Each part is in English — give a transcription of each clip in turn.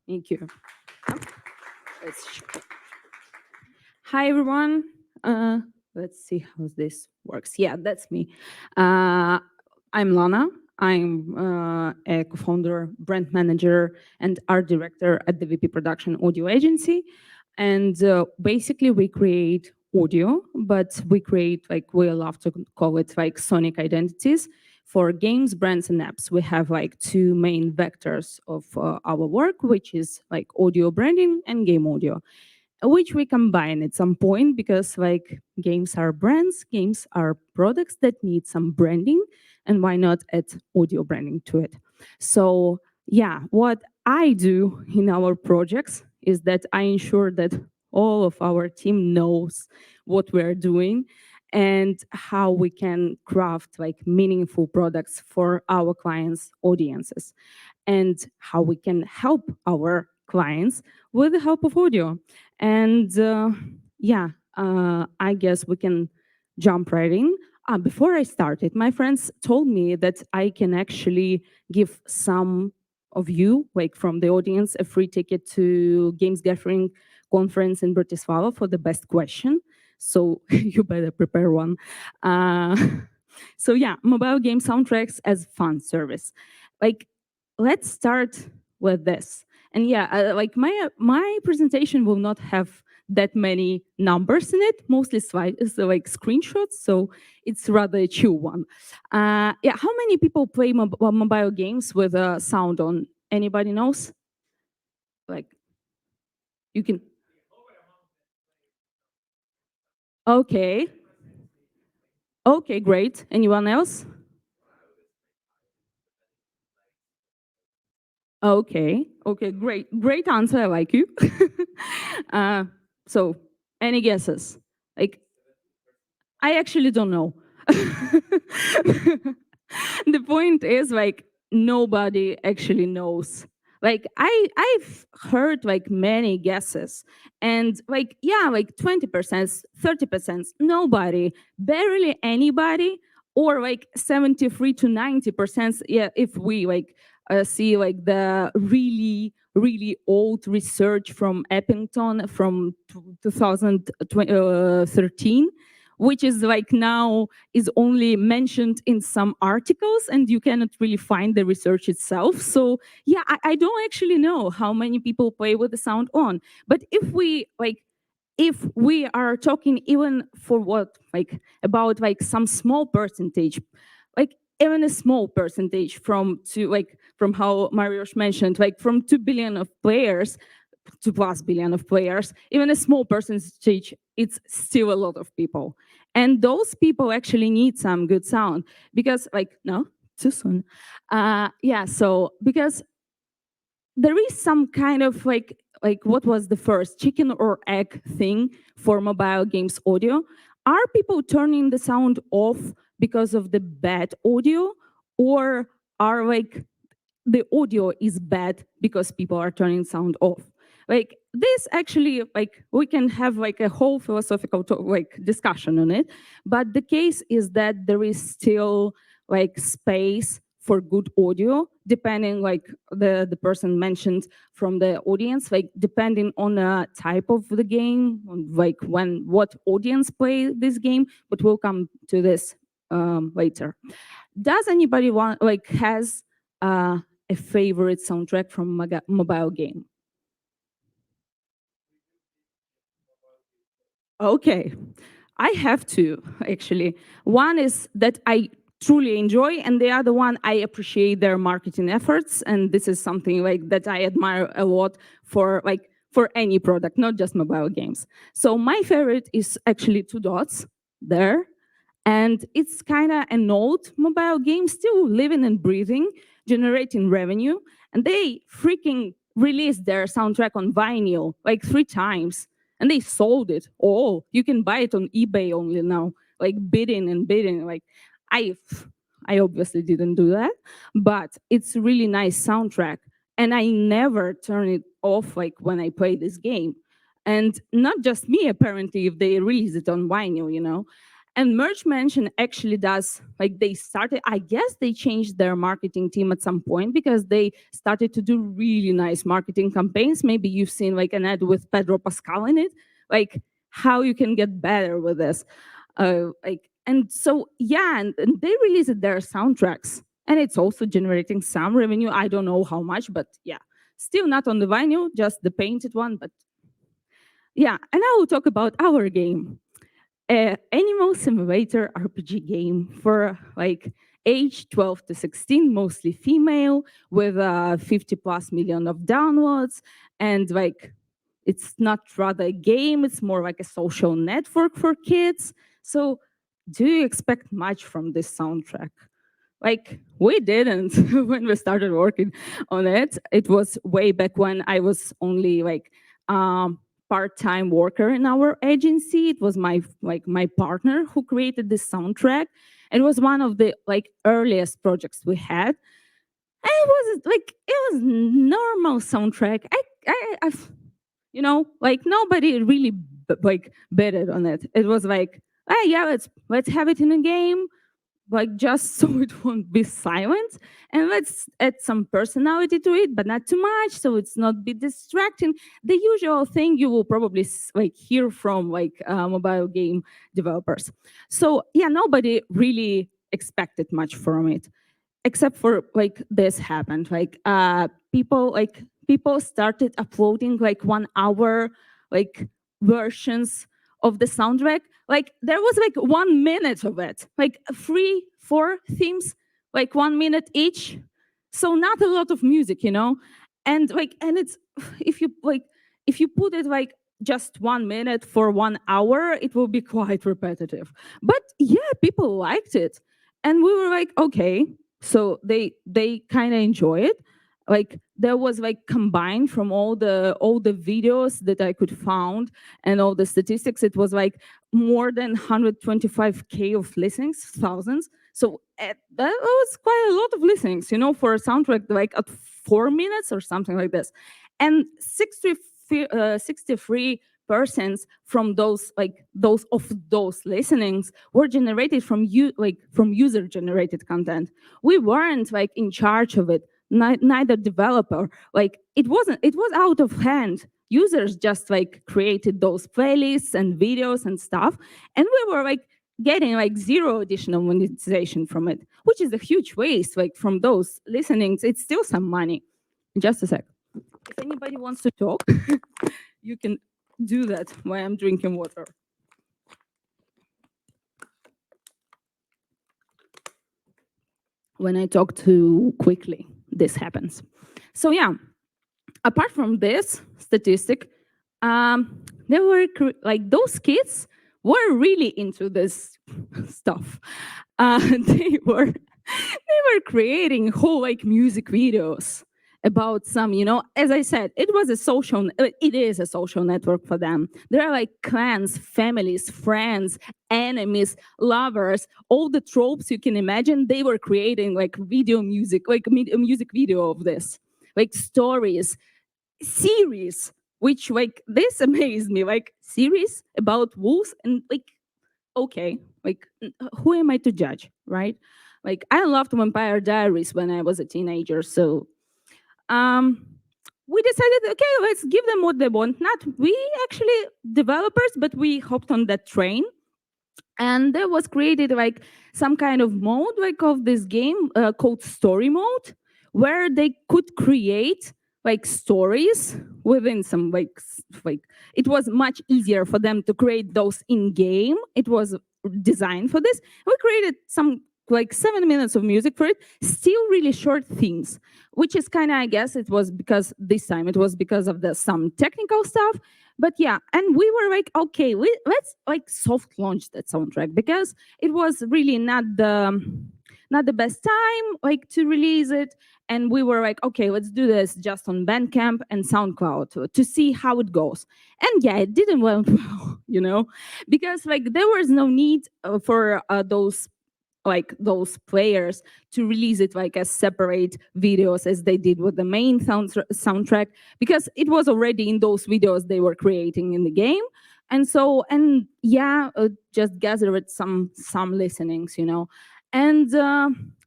Thank you. Let's Hi, everyone. Let's see how this works. Yeah, that's me. Uh, I'm Lana. I'm a co-founder, brand manager, and art director at the VP Production Audio Agency. And basically, we create audio, but we create, like, we love to call it like sonic identities for games, brands, and apps. We have like two main vectors of our work, which is like audio branding and game audio, which we combine at some point because like games are brands, games are products that need some branding, and why not add audio branding to it? So yeah, what I do in our projects is that I ensure that all of our team knows what we're doing and how we can craft like meaningful products for our clients' audiences, and how we can help our clients with the help of audio. And yeah, I guess we can jump right in. Before I started, my friends told me that I can actually give some of you, like from the audience, a free ticket to Games Gathering conference in Bratislava for the best question. So you better prepare one. Uh, so yeah, mobile game soundtracks as fun service. Like, let's start with this. And yeah, like my presentation will not have that many numbers in it, mostly slides, so like screenshots. So it's rather a chill one. Yeah, how many people play mobile games with sound on? Anybody knows? Like, you can. Okay. Okay, great. Anyone else? Okay. Okay, great. Great answer. I like you. uh, so, any guesses? Like, I actually don't know. The point is like nobody actually knows. Like I've heard like many guesses, and like yeah, like 20%, 30%, nobody, barely anybody, or like 73 to 90%. Yeah, if we like see like the really old research from Eppington from 2013, which is like now is only mentioned in some articles and you cannot really find the research itself. So yeah, I don't actually know how many people play with the sound on. But if we are talking even for what like about like some small percentage, like even a small percentage from how Mariusz mentioned, like from 2 billion of players, 2+ billion of players, even a small percentage, it's still a lot of people. And those people actually need some good sound because, like, no, too soon. Yeah, so because there is some kind of like what was the first chicken or egg thing for mobile games audio? Are people turning the sound off because of the bad audio, or are like the audio is bad because people are turning sound off? Like this actually, like we can have like a whole philosophical like discussion on it, but the case is that there is still like space for good audio depending like the person mentioned from the audience, like depending on the type of the game, on like when what audience play this game, but we'll come to this later. Does anybody want like has a favorite soundtrack from mobile game? Okay, I have two actually. One is that I truly enjoy, and the other one I appreciate their marketing efforts, and this is something like that I admire a lot for like for any product, not just mobile games. So my favorite is actually Two Dots there, and it's kind of an old mobile game, still living and breathing, generating revenue, and they freaking released their soundtrack on vinyl like 3 times, and they sold it all. You can buy it on eBay only now, like bidding and bidding. Like I, I obviously didn't do that, but it's a really nice soundtrack, and I never turn it off like when I play this game. And not just me, apparently, if they release it on vinyl, you know. And Merch Mansion actually does, like they started, I guess they changed their marketing team at some point because they started to do really nice marketing campaigns. Maybe you've seen like an ad with Pedro Pascal in it, like how you can get better with this. And so, yeah, and they released their soundtracks and it's also generating some revenue. I don't know how much, but yeah, still not on the vinyl, just the painted one, but yeah. And I will talk about our game. Animal simulator RPG game for like age 12 to 16, mostly female, with 50 plus million of downloads. And like, it's not rather a game, it's more like a social network for kids. So do you expect much from this soundtrack? Like, we didn't when we started working on it. It was way back when I was only like part-time worker in our agency. It was my partner who created this soundtrack. It was one of the like earliest projects we had. And it was normal soundtrack. I've, like nobody really like betted on it. It was like, ah, yeah, let's have it in a game, like just so it won't be silent, and let's add some personality to it but not too much so it's not be distracting, the usual thing you will probably like hear from like mobile game developers. So yeah, nobody really expected much from it except for like this happened, like people started uploading like 1 hour like versions of the soundtrack. Like there was like 1 minute of it, like 3 4 themes, like 1 minute each, so not a lot of music. And it's if you like if you put it like just 1 minute for 1 hour, it will be quite repetitive. But yeah, people liked it, and we were like, okay. So they kind of enjoy it. Like there was like combined from all the videos that I could found and all the statistics, it was like more than 125K of listenings, thousands. So that was quite a lot of listenings, for a soundtrack like at 4 minutes or something like this. And 63% from those listenings were generated from from user generated content. We weren't like in charge of it, neither developer. Like it was out of hand. Users just like created those playlists and videos and stuff, and we were like getting like zero additional monetization from it, which is a huge waste. Like from those listenings, it's still some money. Just a sec. If anybody wants to talk, you can do that while I'm drinking water. When I talk too quickly, this happens. So yeah, apart from this statistic, there were like those kids were really into this stuff. They were creating whole like music videos about some, as I said, it is a social network for them. There are like clans, families, friends, enemies, lovers, all the tropes you can imagine. They were creating like video music, like a music video of this, like stories, series, which like this amazed me, like series about wolves. And like, okay, like who am I to judge, right? Like I loved Vampire Diaries when I was a teenager, so um we decided, okay, let's give them what they want. Not we actually developers, but we hopped on that train, and there was created like some kind of mode like of this game called story mode, where they could create like stories within some like it was much easier for them to create those in game. It was designed for this. We created some like 7 minutes of music for it, still really short themes, which is kind of, I guess it was because this time it was because of the some technical stuff. But yeah, and we were like, okay, let's like soft launch that soundtrack, because it was really not the best time like to release it. And we were like, okay, let's do this just on Bandcamp and SoundCloud to see how it goes. And yeah, it didn't went well, because like there was no need for those players to release it like as separate videos as they did with the main soundtrack, because it was already in those videos they were creating in the game. And so, and yeah, just gathered some listenings, and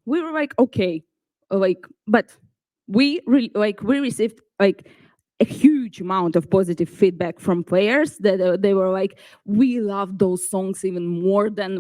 we were like, okay, but we received like a huge amount of positive feedback from players that they were like, we love those songs even more than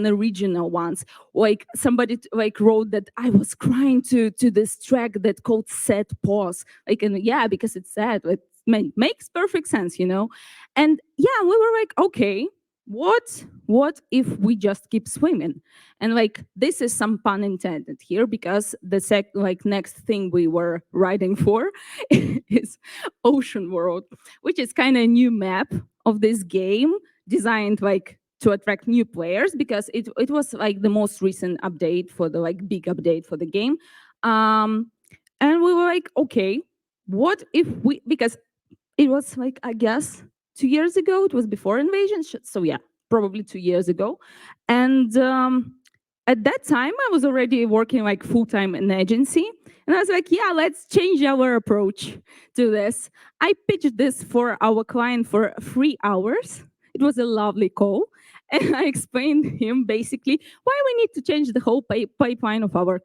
original ones. Like somebody like wrote that I was crying to this track that called Sad Pause, like, and yeah, because it's sad, it makes perfect sense, and yeah, we were like, okay, what if we just keep swimming? And like, this is some pun intended here, because the next thing we were writing for is Ocean World, which is kind of a new map of this game, designed like to attract new players, because it was like the most recent update for the like big update for the game. um and we were like, okay, what if we, because it was like, I guess 2 years ago, it was before invasion, so yeah, probably 2 years ago. And at that time I was already working like full-time in agency, and I was like, yeah, let's change our approach to this. I pitched this for our client for 3 hours. It was a lovely call, and I explained him basically why we need to change the whole pipeline of our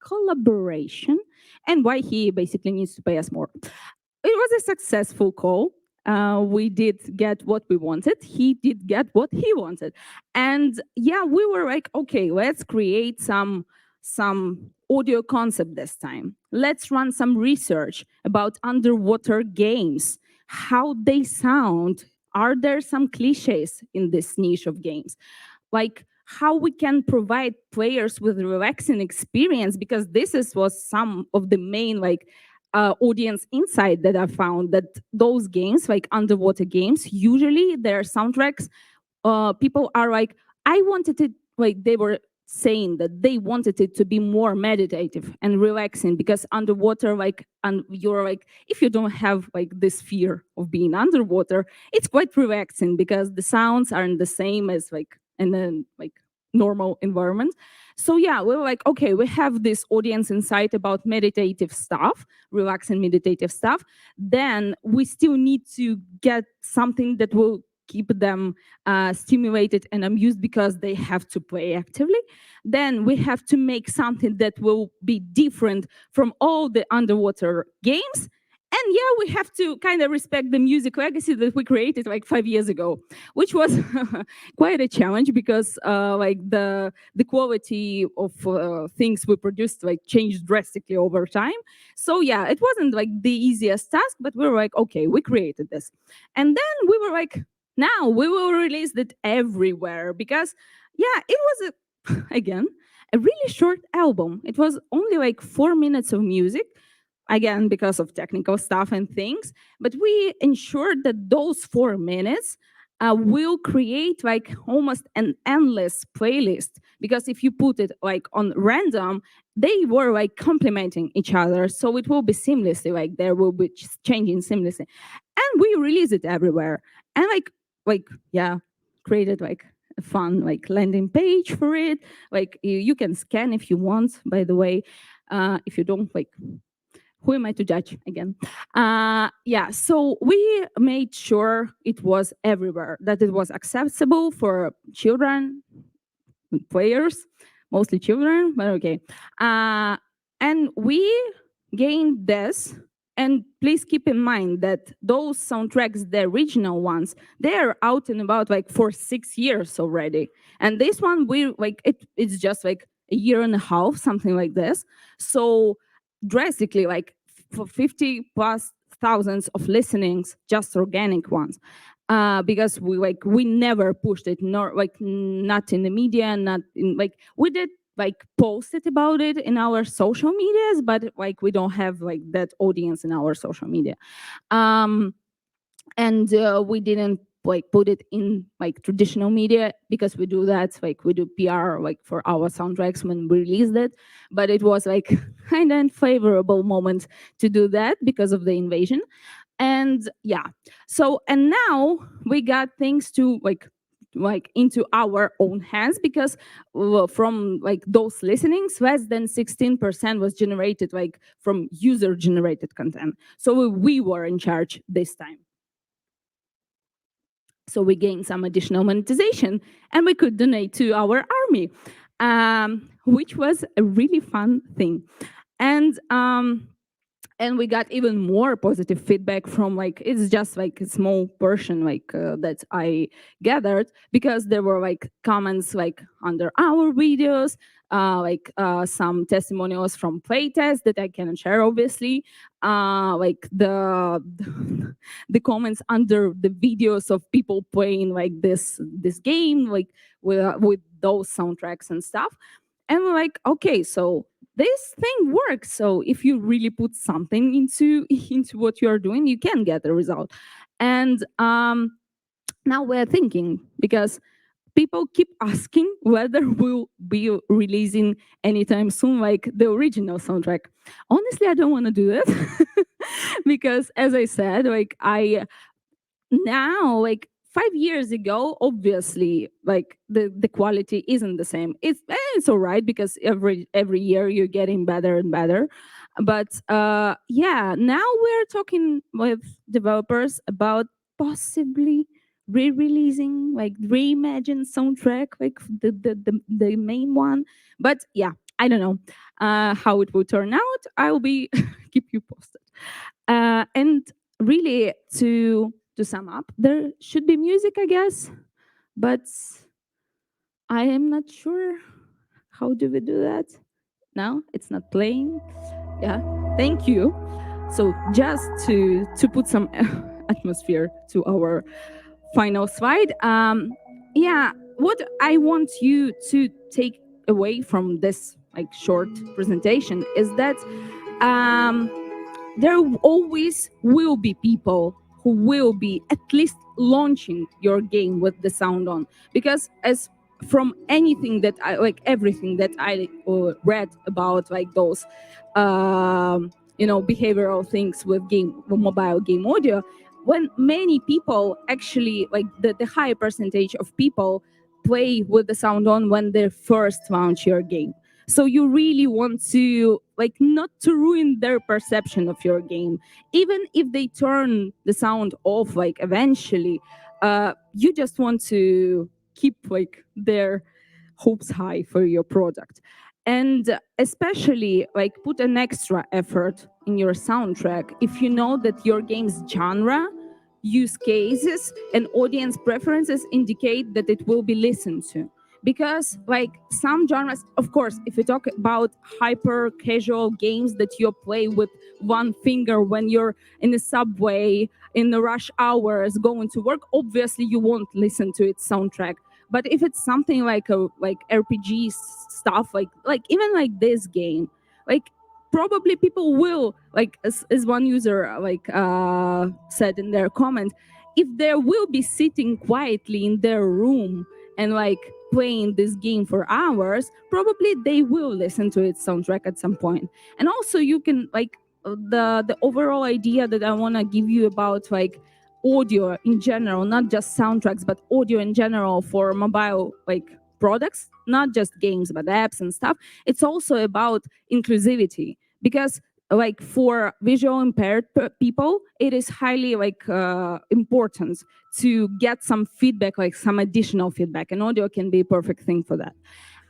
collaboration, and why he basically needs to pay us more. It was a successful call. We did get what we wanted. He did get what he wanted, and yeah, we were like, okay, let's create some audio concept this time. Let's run some research about underwater games, how they sound. Are there some cliches in this niche of games? Like how we can provide players with relaxing experience, because was some of the main like audience insight that I found, that those games, like underwater games, usually their soundtracks, people are like, I wanted it, like they were saying that they wanted it to be more meditative and relaxing, because underwater, like, and you're like, if you don't have like this fear of being underwater, it's quite relaxing, because the sounds aren't the same as like in a like normal environment. So yeah, we were like, okay, we have this audience insight about meditative stuff, relaxing meditative stuff. Then we still need to get something that will keep them stimulated and amused, because they have to play actively. Then we have to make something that will be different from all the underwater games. And yeah, we have to kind of respect the music legacy that we created like 5 years ago, which was quite a challenge, because like the quality of things we produced like changed drastically over time. So yeah, it wasn't like the easiest task, but we were like, okay, we created this. And then we were like, now we will release it everywhere, because yeah, it was again a really short album. It was only like 4 minutes of music, again because of technical stuff and things, but we ensured that those 4 minutes will create like almost an endless playlist, because if you put it like on random, they were like complementing each other, so it will be seamlessly, like there will be changing seamlessly. And we release it everywhere. And like yeah, created like a fun like landing page for it. Like you can scan if you want, by the way. If you don't, like, who am I to judge again? Yeah, so we made sure it was everywhere, that it was accessible for children, players, mostly children, but okay. And we gained this. And please keep in mind that those soundtracks, the original ones, they're out and about like for 6 years already. And this one, we like it's just like a year and a half, something like this. So drastically, like for 50 plus thousands of listenings, just organic ones. Because we never pushed it, nor like not in the media, not in like we did like posted about it in our social medias, but like we don't have like that audience in our social media. um and we didn't like put it in like traditional media, because we do that, like we do PR like for our soundtracks when we released it. But it was like kind of unfavorable moment to do that because of the invasion. And yeah, so and now we got things to like into our own hands, because from like those listenings, less than 16% was generated like from user generated content, so we were in charge this time. So we gained some additional monetization and we could donate to our army, which was a really fun thing. And and we got even more positive feedback from, like, it's just like a small portion, like that I gathered, because there were like comments like under our videos, some testimonials from playtests that I cannot share, obviously, like the comments under the videos of people playing like this game, like with those soundtracks and stuff. And we're like, okay, so this thing works. So if you really put something into into what you're doing, you can get a result. And now we're thinking, because people keep asking whether we'll be releasing anytime soon, like the original soundtrack. Honestly, I don't want to do that because, as I said, like I now, like 5 years ago, obviously, like the quality isn't the same. It's all right, because every year you're getting better and better. But yeah, now we're talking with developers about possibly re-releasing, like reimagined soundtrack, like the main one. But yeah, I don't know how it will turn out. I'll be keep you posted. And really, to sum up, there should be music, I guess, but I am not sure. How do we do that? No, it's not playing. Yeah, thank you. So just to put some atmosphere to our final slide, yeah, what I want you to take away from this like short presentation is that um, there always will be people who will be at least launching your game with the sound on, because as from anything that I like, everything that I read about, like those behavioral things with mobile game audio, when many people actually, like the high percentage of people play with the sound on when they first launch your game. So you really want to, like, not to ruin their perception of your game. Even if they turn the sound off, like eventually, you just want to keep like their hopes high for your product. And especially, like, put an extra effort in your soundtrack if you know that your game's genre, use cases, and audience preferences indicate that it will be listened to. Because, like, some genres, of course, if you talk about hyper casual games that you play with one finger when you're in the subway in the rush hours going to work, obviously you won't listen to its soundtrack. But if it's something like a like RPG stuff, like even like this game, like, probably people will, like, as one user said in their comment, if they will be sitting quietly in their room and like playing this game for hours, probably they will listen to its soundtrack at some point. And also, you can, like, the overall idea that I want to give you about, like, audio in general, not just soundtracks, but audio in general for mobile, like, products, not just games but apps and stuff. It's also about inclusivity, because, like, for visual impaired people, it is highly, like, important to get some feedback, like some additional feedback, and audio can be a perfect thing for that.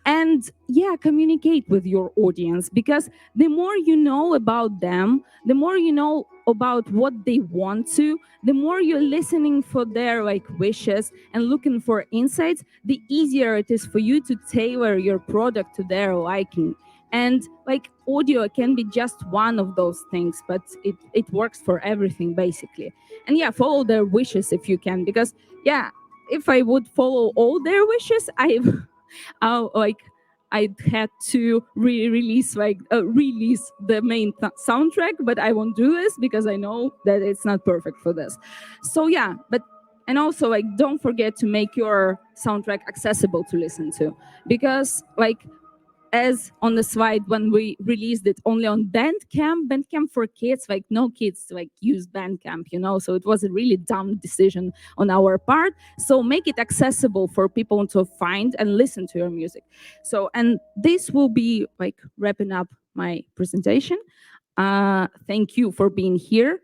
And yeah, communicate with your audience, because the more you know about them, the more you know about what they want to, the more you're listening for their, like, wishes and looking for insights, the easier it is for you to tailor your product to their liking. And, like, audio can be just one of those things, but it works for everything basically. And yeah, follow their wishes if you can, because yeah, if I would follow all their wishes, I had to release the main soundtrack, but I won't do this because I know that it's not perfect for this. So yeah, but and also, like, don't forget to make your soundtrack accessible to listen to, because, like, as on the slide when we released it only on Bandcamp for kids, like no kids like use Bandcamp, so it was a really dumb decision on our part. So make it accessible for people to find and listen to your music. So, and this will be like wrapping up my presentation. Thank you for being here.